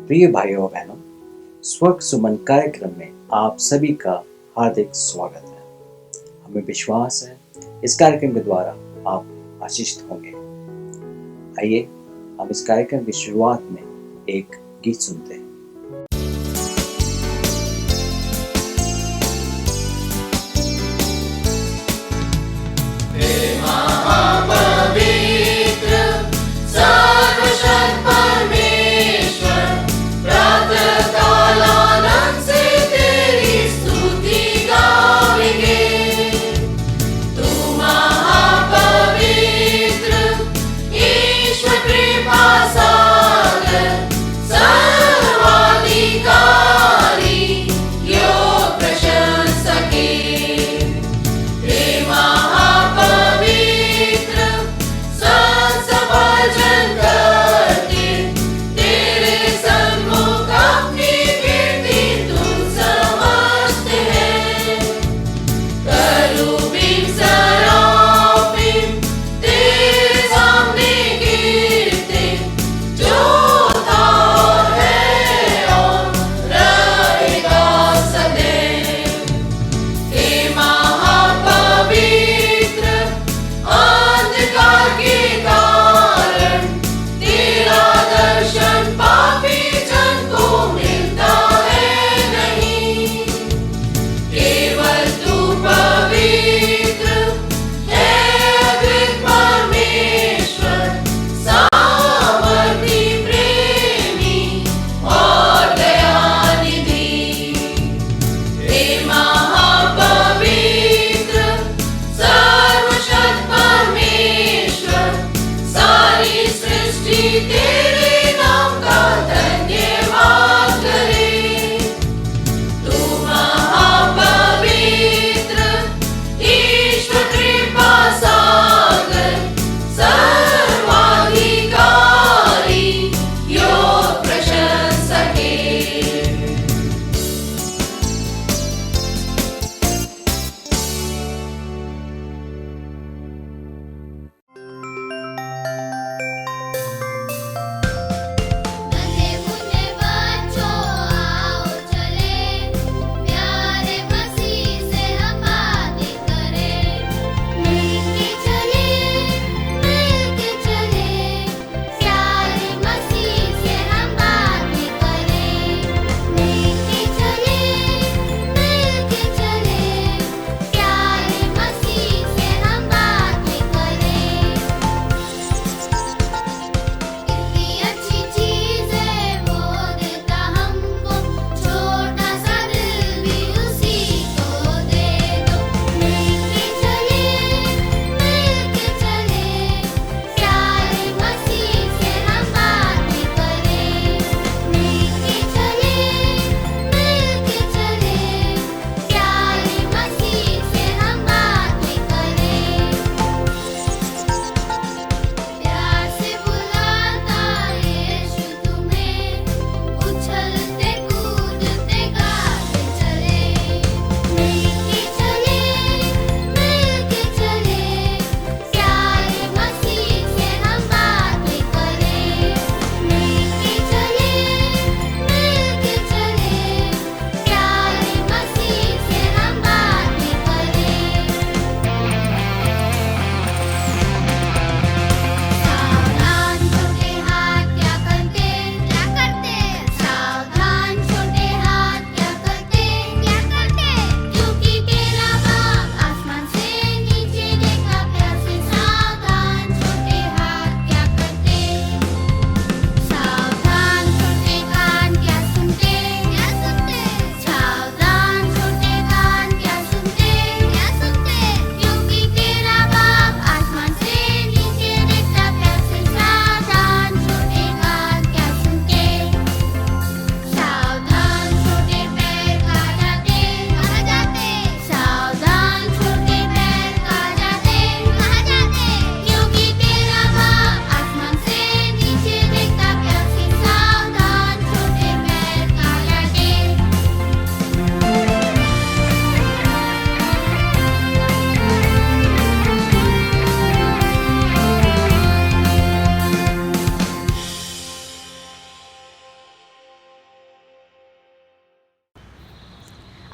प्रिय भाइयों और बहनों, स्वर्ग सुमन कार्यक्रम में आप सभी का हार्दिक स्वागत है। हमें विश्वास है इस कार्यक्रम के द्वारा आप आशीषित होंगे। आइए हम इस कार्यक्रम की शुरुआत में एक गीत सुनते हैं। ईश्वर कृपा सागर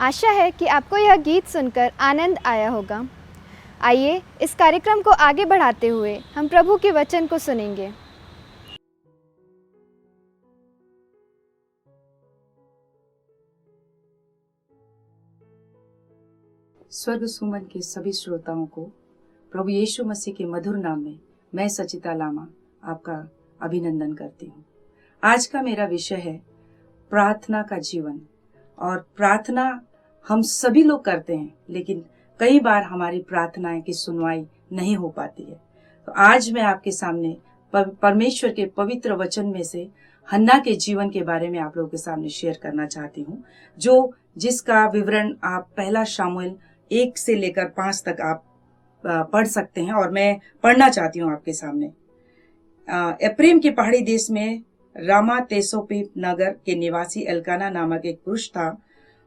आशा है कि आपको यह गीत सुनकर आनंद आया होगा। आइए इस कार्यक्रम को आगे बढ़ाते हुए हम प्रभु के वचन को सुनेंगे। स्वर्ग सुमन के सभी श्रोताओं को प्रभु यीशु मसीह के मधुर नाम में मैं सचिता लामा आपका अभिनंदन करती हूँ। आज का मेरा विषय है प्रार्थना का जीवन। और प्रार्थना हम सभी लोग करते हैं, लेकिन कई बार हमारी प्रार्थनाएं की सुनवाई नहीं हो पाती है। तो आज मैं आपके सामने परमेश्वर के पवित्र वचन में से हन्ना के जीवन के बारे में आप लोगों के सामने शेयर करना चाहती हूँ, जिसका विवरण आप पहला शामुएल 1 से लेकर 5 तक आप पढ़ सकते हैं। और मैं पढ़ना चाहती हूँ आपके सामने। एप्रेम के पहाड़ी देश में रामा तेसोपी नगर के निवासी एल्काना नामक एक पुरुष था।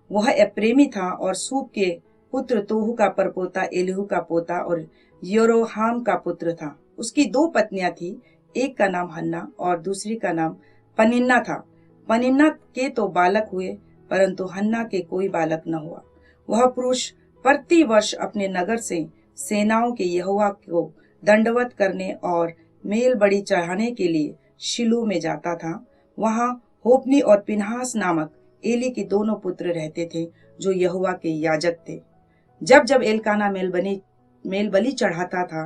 वह एप्रेमी था और सूप के पुत्र तोहू का परपोता एलीहू का पोता और योरोहाम का पुत्र था। उसकी 2 पत्नियां थी, एक का नाम हन्ना और दूसरी का नाम पनिन्ना था। पनिन्ना के तो बालक हुए, परंतु हन्ना के कोई बालक न हुआ। वह पुरुष प्रति वर्ष अपने नगर से सेनाओं के यहोवा को दंडवत करने और मेल बड़ी चढ़ाने के लिए शिलो में जाता था। वहां होपनी और पिनहास नामक एली के दोनों पुत्र रहते थे, जो यहोवा के याजक थे। जब जब एल्काना मेल बलि चढ़ाता था,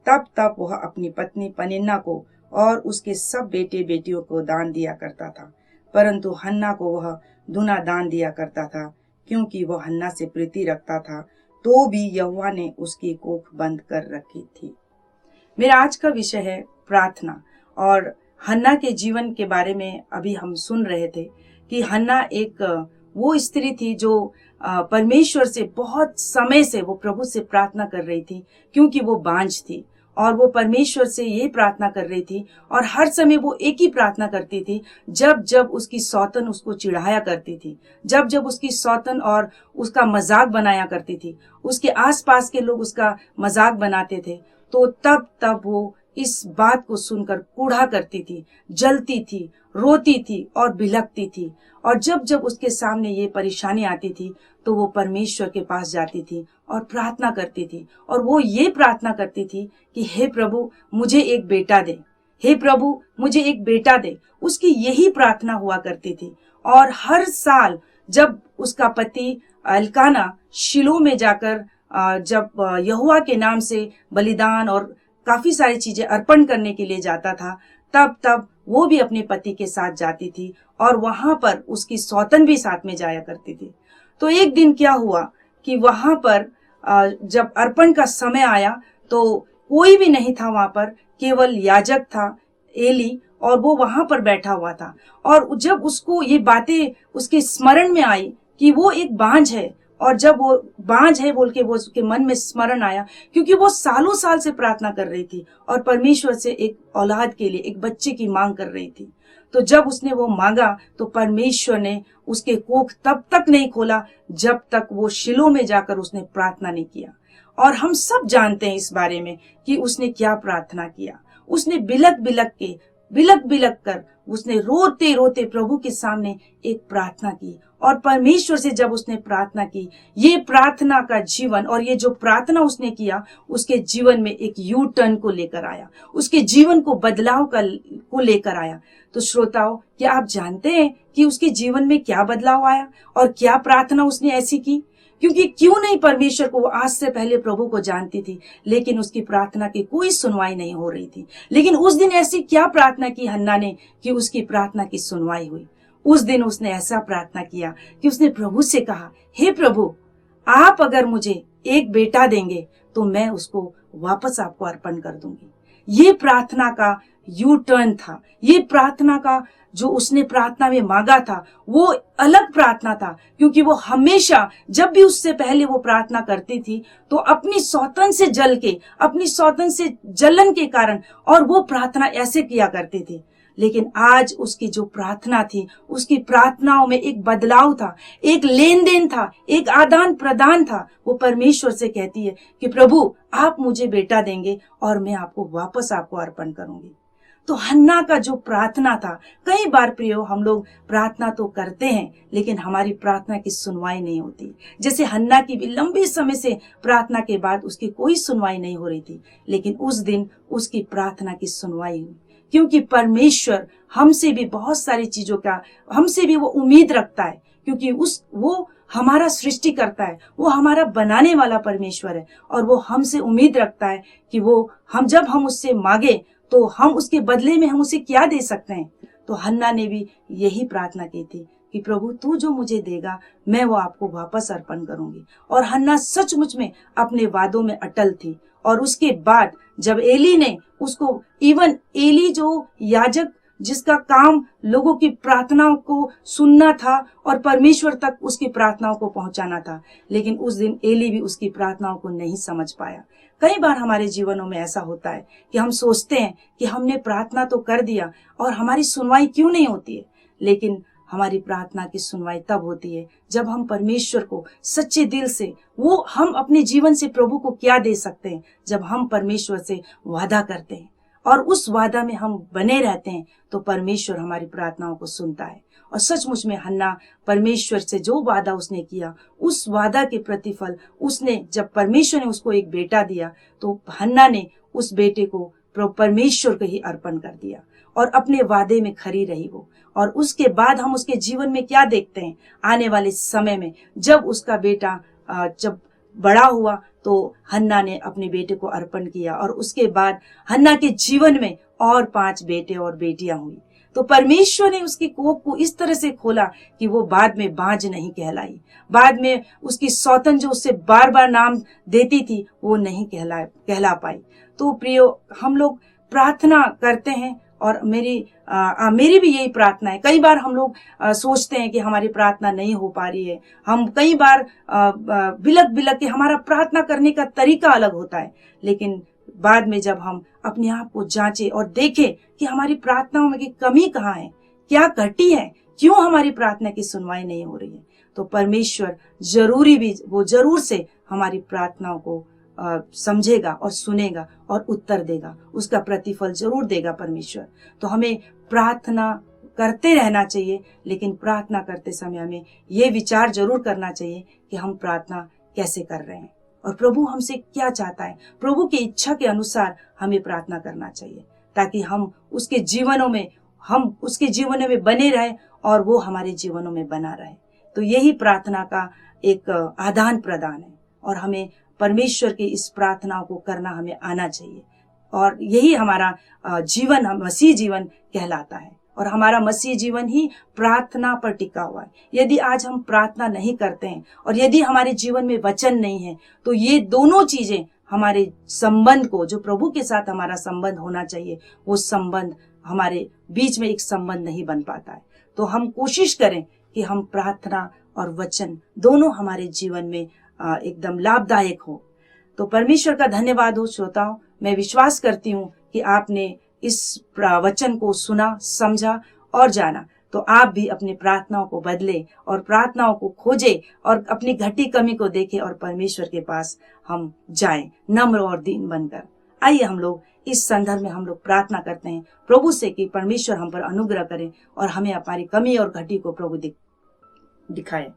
तब तब वह अपनी पत्नी पनिन्ना को और उसके सब बेटे बेटियों को दान दिया करता था, परंतु हन्ना को वह दुना दान दिया करता था, क्योंकि वह हन्ना से प्रीति रखता था। तो भी यहोवा ने उसकी कोख बंद कर रखी थी। मेरा आज का विषय है प्रार्थना। और हन्ना के जीवन के बारे में अभी हम सुन रहे थे कि हन्ना एक वो स्त्री थी जो परमेश्वर से बहुत समय से वो प्रभु से प्रार्थना कर रही थी, क्योंकि वो बांझ थी और वो परमेश्वर से यही प्रार्थना कर रही थी। और हर समय वो एक ही प्रार्थना करती थी, जब जब उसकी सौतन उसको चिढ़ाया करती थी, जब जब उसकी सौतन और उसका मजाक बनाया करती थी, उसके आसपास के लोग उसका मजाक बनाते थे, तो तब तब वो इस बात को सुनकर कूढ़ा करती थी, जलती थी, रोती थी और बिलखती थी। और जब जब उसके सामने ये परेशानी आती थी, तो वो परमेश्वर के पास जाती थी और प्रार्थना करती थी। और वो ये प्रार्थना करती थी कि हे प्रभु, मुझे एक बेटा दे, हे प्रभु, मुझे एक बेटा दे। उसकी यही प्रार्थना हुआ करती थी। और हर साल जब उसका पति एल्काना शिलो में जाकर जब यहोवा के नाम से बलिदान और काफी सारी चीजें अर्पण करने के लिए जाता था, तब तब वो भी अपने पति के साथ जाती थी और वहां पर उसकी सौतन भी साथ में जाया करती थी। तो एक दिन क्या हुआ कि वहां पर जब अर्पण का समय आया तो कोई भी नहीं था वहां पर, केवल याजक था एली, और वो वहां पर बैठा हुआ था। और जब उसको ये बातें उसके स्मरण में आई कि वो एक बांझ है, और जब वो बांझ है बोल के वो उसके मन में स्मरण आया, क्योंकि वो सालों साल से प्रार्थना कर रही थी और परमेश्वर से एक औलाद के लिए, एक बच्चे की मांग कर रही थी। तो जब उसने वो मांगा तो परमेश्वर ने उसके कोख तब तक नहीं खोला जब तक वो शिलो में जाकर उसने प्रार्थना नहीं किया। और हम सब जानते हैं इस बारे में कि उसने क्या प्रार्थना किया। उसने बिलक बिलक कर उसने रोते रोते प्रभु के सामने एक प्रार्थना की। और परमेश्वर से जब उसने प्रार्थना की, ये प्रार्थना का जीवन और ये जो प्रार्थना उसने किया, उसके जीवन में एक यू टर्न को लेकर आया, उसके जीवन को बदलाव को लेकर आया। तो श्रोताओं, क्या आप जानते हैं कि उसके जीवन में क्या बदलाव आया और क्या प्रार्थना उसने ऐसी की? क्योंकि क्यों नहीं, परमेश्वर को वो आज से पहले प्रभु को जानती थी, लेकिन उसकी प्रार्थना की कोई सुनवाई नहीं हो रही थी। लेकिन उस दिन ऐसी क्या प्रार्थना की हन्ना ने कि उसकी प्रार्थना की सुनवाई हुई। उस दिन उसने ऐसा प्रार्थना किया कि उसने प्रभु से कहा, हे प्रभु, आप अगर मुझे एक बेटा देंगे तो मैं उसको वापस आपको अर्पण कर दूंगी। ये प्रार्थना का यू टर्न था। ये प्रार्थना का जो उसने प्रार्थना में मांगा था वो अलग प्रार्थना था, क्योंकि वो हमेशा जब भी उससे पहले वो प्रार्थना करती थी तो अपनी सौतन से जल के, अपनी सौतन से जलन के कारण और वो प्रार्थना ऐसे किया करती थी। लेकिन आज उसकी जो प्रार्थना थी, उसकी प्रार्थनाओं में एक बदलाव था, एक लेन देन था, एक आदान प्रदान था। वो परमेश्वर से कहती है कि प्रभु, आप मुझे बेटा देंगे और मैं आपको वापस आपको अर्पण करूंगी। तो हन्ना का जो प्रार्थना था, कई बार प्रियो हम लोग प्रार्थना तो करते हैं लेकिन हमारी प्रार्थना की सुनवाई नहीं होती। जैसे हन्ना की भी लंबे समय से प्रार्थना के बाद उसकी कोई सुनवाई नहीं हो रही थी, लेकिन उस दिन उसकी प्रार्थना की सुनवाई हुई, क्योंकि परमेश्वर हमसे भी बहुत सारी चीजों का, हमसे भी वो उम्मीद रखता है, क्योंकि वो हमारा सृष्टि करता है, वो हमारा बनाने वाला परमेश्वर है, और वो हमसे उम्मीद रखता है कि वो जब हम उससे मांगे तो हम उसके बदले में हम उसे क्या दे सकते हैं। तो हन्ना ने भी यही प्रार्थना की थी कि प्रभु तू जो मुझे देगा मैं वो आपको वापस अर्पण करूंगी। और हन्ना सचमुच में अपने वादों में अटल थी। और उसके बाद जब एली ने उसको, इवन एली जो याजक जिसका काम लोगों की प्रार्थनाओं को सुनना था और परमेश्वर तक उसकी प्रार्थनाओं को पहुंचाना था, लेकिन उस दिन एली भी उसकी प्रार्थनाओं को नहीं समझ पाया। कई बार हमारे जीवनों में ऐसा होता है कि हम सोचते हैं कि हमने प्रार्थना तो कर दिया और हमारी सुनवाई क्यों नहीं होती है, लेकिन हमारी प्रार्थना की सुनवाई तब होती है जब हम परमेश्वर को सच्चे दिल से, वो हम अपने जीवन से प्रभु को क्या दे सकते हैं, जब हम परमेश्वर से वादा करते हैं और उस वादा में हम बने रहते हैं, तो परमेश्वर हमारी प्रार्थनाओं को सुनता है। और सचमुच में हन्ना परमेश्वर से जो वादा उसने किया, उस वादा के प्रतिफल उसने, जब परमेश्वर ने उसको एक बेटा दिया तो हन्ना ने उस बेटे को परमेश्वर को ही अर्पण कर दिया और अपने वादे में खरी रही वो। और उसके बाद हम उसके जीवन में क्या देखते हैं, आने वाले समय में जब उसका बेटा जब बड़ा हुआ तो हन्ना ने अपने बेटे को अर्पण किया, और उसके बाद हन्ना के जीवन में और 5 बेटे और बेटियां हुई। तो परमेश्वर ने उसकी कोख को इस तरह से खोला कि वो बाद में बांझ नहीं कहलाई, बाद में उसकी सौतन जो उससे बार बार नाम देती थी वो नहीं कहला पाई। तो प्रियो, हम लोग प्रार्थना करते हैं और मेरी भी यही प्रार्थना है। कई बार हम लोग सोचते हैं कि हमारी प्रार्थना नहीं हो पा रही है, हम कई बार बिलक के हमारा प्रार्थना करने का तरीका अलग होता है, लेकिन बाद में जब हम अपने आप को जांचें और देखें कि हमारी प्रार्थनाओं में की कमी कहाँ है, क्या घटी है, क्यों हमारी प्रार्थना की सुनवाई नहीं हो रही है, तो परमेश्वर जरूर से हमारी प्रार्थनाओं को समझेगा और सुनेगा और उत्तर देगा, उसका प्रतिफल जरूर देगा परमेश्वर। तो हमें प्रार्थना करते रहना चाहिए, लेकिन प्रार्थना करते समय हमें ये विचार जरूर करना चाहिए कि हम प्रार्थना कैसे कर रहे हैं और प्रभु हमसे क्या चाहता है। प्रभु की इच्छा के अनुसार हमें प्रार्थना करना चाहिए, ताकि हम उसके जीवनों में बने रहे और वो हमारे जीवनों में बना रहे। तो यही प्रार्थना का एक आदान प्रदान है, और हमें परमेश्वर की इस प्रार्थनाओं को करना हमें आना चाहिए। और यही हमारा जीवन, मसीह जीवन कहलाता है, और हमारा मसीह जीवन ही प्रार्थना पर टिका हुआ है। यदि आज हम प्रार्थना नहीं करते हैं और यदि हमारे जीवन में वचन नहीं है, तो ये दोनों चीजें हमारे संबंध को, जो प्रभु के साथ हमारा संबंध होना चाहिए, वो संबंध हमारे बीच में एक संबंध नहीं बन पाता है। तो हम कोशिश करें कि हम प्रार्थना और वचन दोनों हमारे जीवन में एकदम लाभदायक हो। तो परमेश्वर का धन्यवाद हो। श्रोताओं, मैं विश्वास करती हूँ कि आपने इस वचन को सुना, समझा और जाना, तो आप भी अपनी प्रार्थनाओं को बदले और प्रार्थनाओं को खोजे और अपनी घटी कमी को देखें और परमेश्वर के पास हम जाएं नम्र और दीन बनकर। आइए हम लोग इस संदर्भ में हम लोग प्रार्थना करते हैं प्रभु से कि परमेश्वर हम पर अनुग्रह करें और हमें हमारी कमी और घटी को प्रभु दिखाए।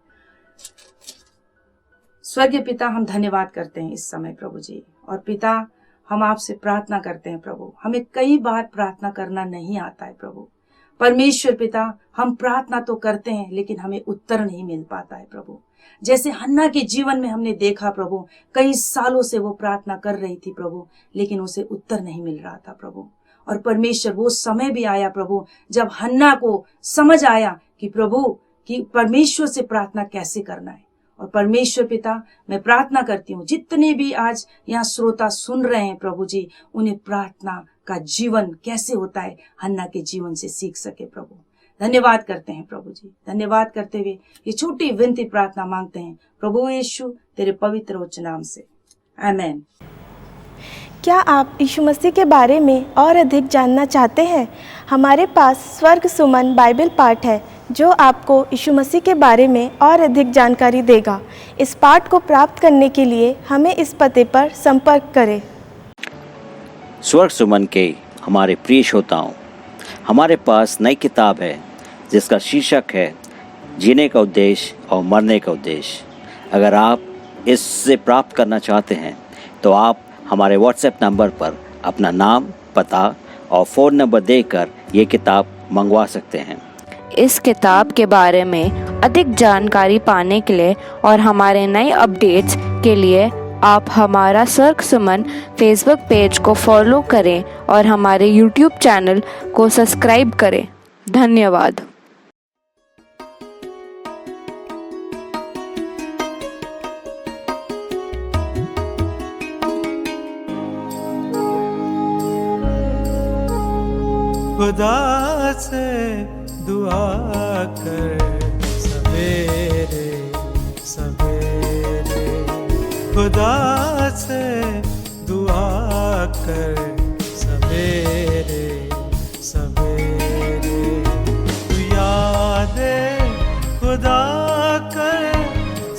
स्वर्गीय पिता, हम धन्यवाद करते हैं इस समय प्रभु जी। और पिता, हम आपसे प्रार्थना करते हैं प्रभु, हमें कई बार प्रार्थना करना नहीं आता है प्रभु। परमेश्वर पिता, हम प्रार्थना तो करते हैं लेकिन हमें उत्तर नहीं मिल पाता है प्रभु। जैसे हन्ना के जीवन में हमने देखा प्रभु, कई सालों से वो प्रार्थना कर रही थी प्रभु, लेकिन उसे उत्तर नहीं मिल रहा था प्रभु। और परमेश्वर, वो समय भी आया प्रभु जब हन्ना को समझ आया कि प्रभु कि परमेश्वर से प्रार्थना कैसे करना है। और परमेश्वर पिता, मैं प्रार्थना करती हूँ जितने भी आज यहाँ श्रोता सुन रहे हैं प्रभु जी, उन्हें प्रार्थना का जीवन कैसे होता है हन्ना के जीवन से सीख सके प्रभु। धन्यवाद करते हैं प्रभु जी। धन्यवाद करते हुए ये छोटी विनती प्रार्थना मांगते हैं प्रभु यीशु तेरे पवित्र उच्च नाम से, आमीन। क्या आप यीशु मसीह के बारे में और अधिक जानना चाहते हैं? हमारे पास स्वर्ग सुमन बाइबल पाठ है जो आपको यीशु मसीह के बारे में और अधिक जानकारी देगा। इस पाठ को प्राप्त करने के लिए हमें इस पते पर संपर्क करें। स्वर्ग सुमन के हमारे प्रिय श्रोताओं, हमारे पास नई किताब है जिसका शीर्षक है जीने का उद्देश्य और मरने का उद्देश्य। अगर आप इससे प्राप्त करना चाहते हैं तो आप हमारे व्हाट्सएप नंबर पर अपना नाम, पता और फ़ोन नंबर देकर ये किताब मंगवा सकते हैं। इस किताब के बारे में अधिक जानकारी पाने के लिए और हमारे नए अपडेट्स के लिए आप हमारा स्वर्ग सुमन फेसबुक पेज को फॉलो करें और हमारे यूट्यूब चैनल को सब्सक्राइब करें। धन्यवाद। खुदा से दुआ कर सवेरे सवेरे, खुदा से दुआ कर सवेरे सवेरे, तू यादे खुदा कर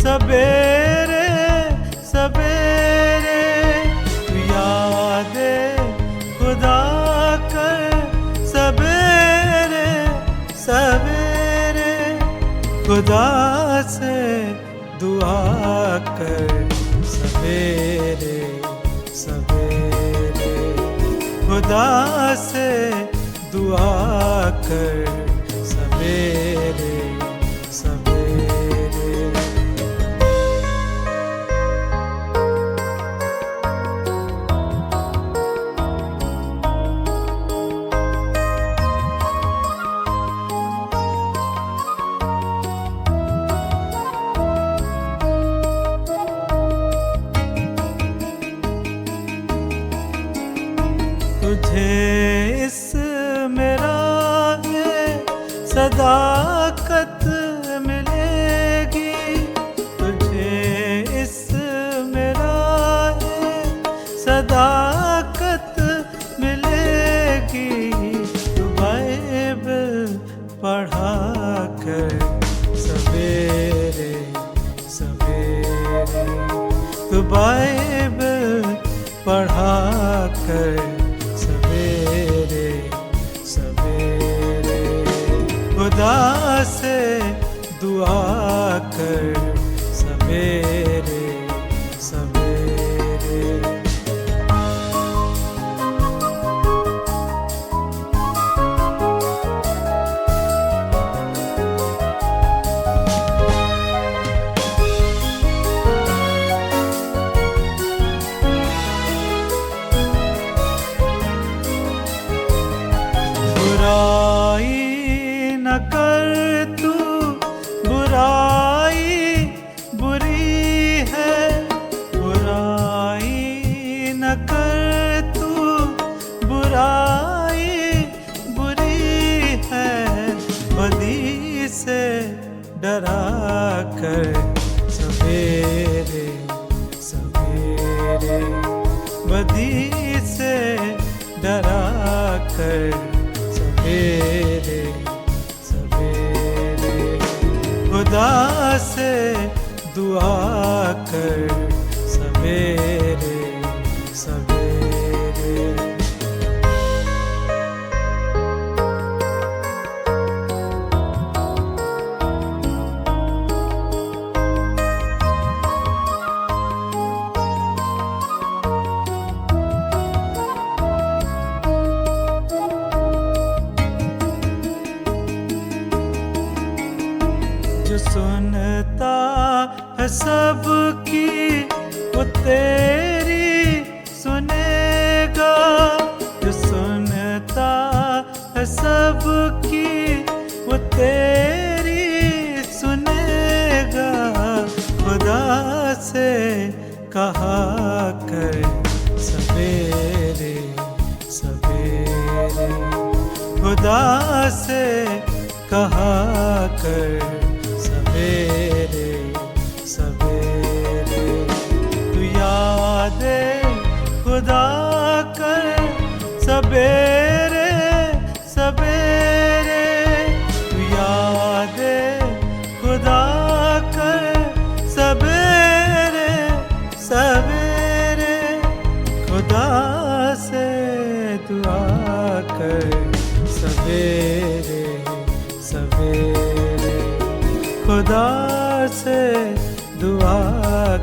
सवेरे सवेरे, तू यादे खुदा कर सवेरे सवेरे, खुदा से दुआ कर सवेरे सवेरे, खुदा से दुआ कर सवेरे सवेरे। तुझे इस मेरा है सदाकत मिलेगी, तुझे इस मेरा है सदाकत मिलेगी, तू बाइबल पढ़ा कर सवेरे सवेरे, तू बाइबल पढ़ा कर सवेरे सवेरे, खुदा से दुआ कर सवेरे सवेरे। बुराई न कर तू, बुराई बुरी है, बुराई न कर तू, बुराई बुरी है, बदी से डरा कर सवेरे सवेरे, बदी से डरा कर सवेरे सवेरे, खुदा से दुआ कर सवेरे सवेरे। जो सुनता है सबकी वो तेरी सुनेगा, जो सुनता है सबकी वो तेरी सुनेगा, खुदा से कहा कर सवेरे सवेरे, खुदा से कहा कर सवेरे सवेरे, तू यादे खुदा कर सवेरे सवेरे, तू यादे खुदा कर सवेरे सवेरे, खुदा से दुआ कर सवेरे सवेरे खुदा से दुआ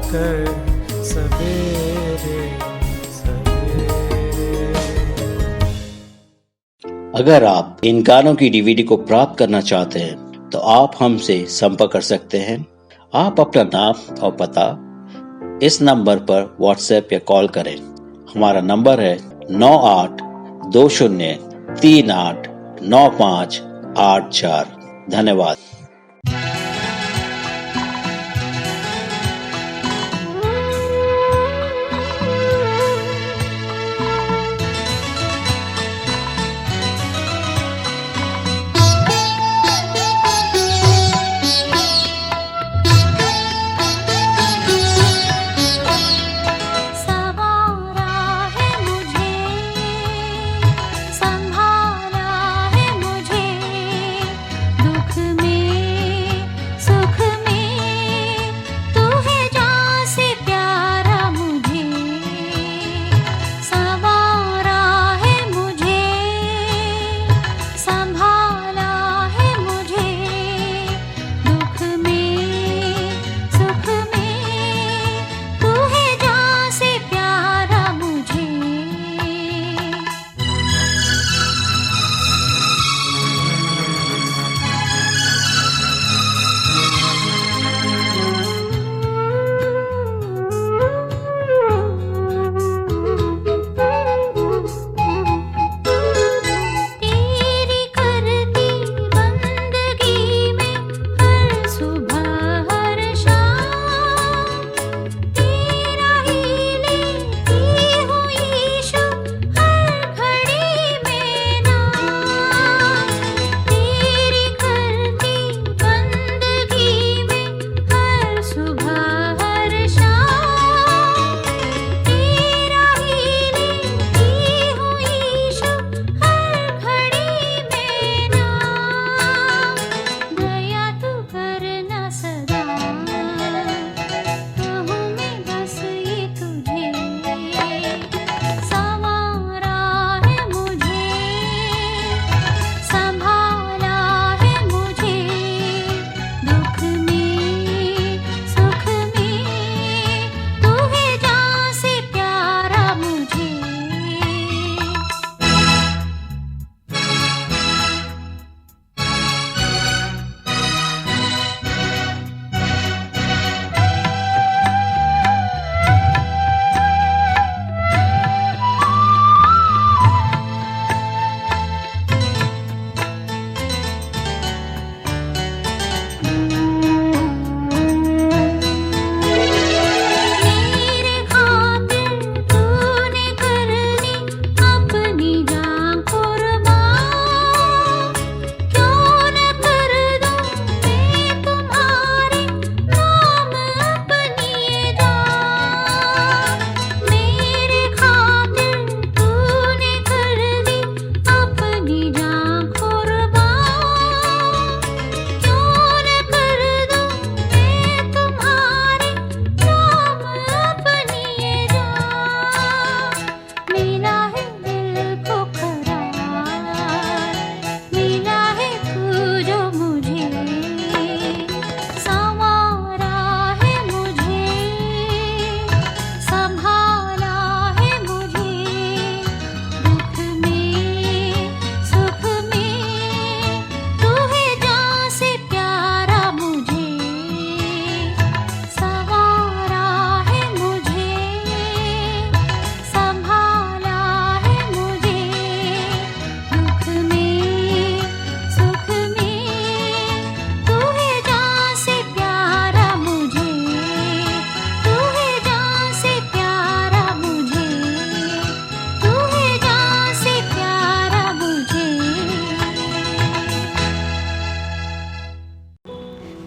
कर सवेरे सवेरे। अगर आप इन गानों की डीवीडी को प्राप्त करना चाहते हैं तो आप हमसे संपर्क कर सकते हैं। आप अपना नाम और पता इस नंबर पर व्हाट्सएप या कॉल करें। हमारा नंबर है 9820389584। धन्यवाद।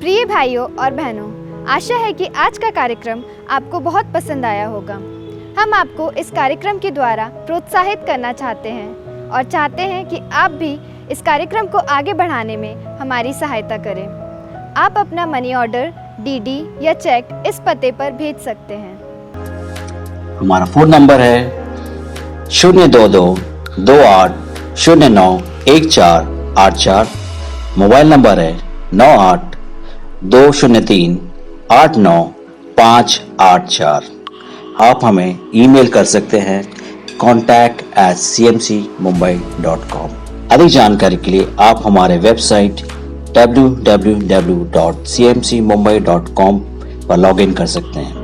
प्रिय भाइयों और बहनों, आशा है कि आज का कार्यक्रम आपको बहुत पसंद आया होगा। हम आपको इस कार्यक्रम के द्वारा प्रोत्साहित करना चाहते हैं और चाहते हैं कि आप भी इस कार्यक्रम को आगे बढ़ाने में हमारी सहायता करें। आप अपना मनी ऑर्डर, डीडी या चेक इस पते पर भेज सकते हैं। हमारा फ़ोन नंबर है 022 28 091484। मोबाइल नंबर है 9820389584। आप हमें ईमेल कर सकते हैं contact@cmcmumbai.com। अधिक जानकारी के लिए आप हमारे वेबसाइट www.cmcmumbai.com पर लॉगिन कर सकते हैं।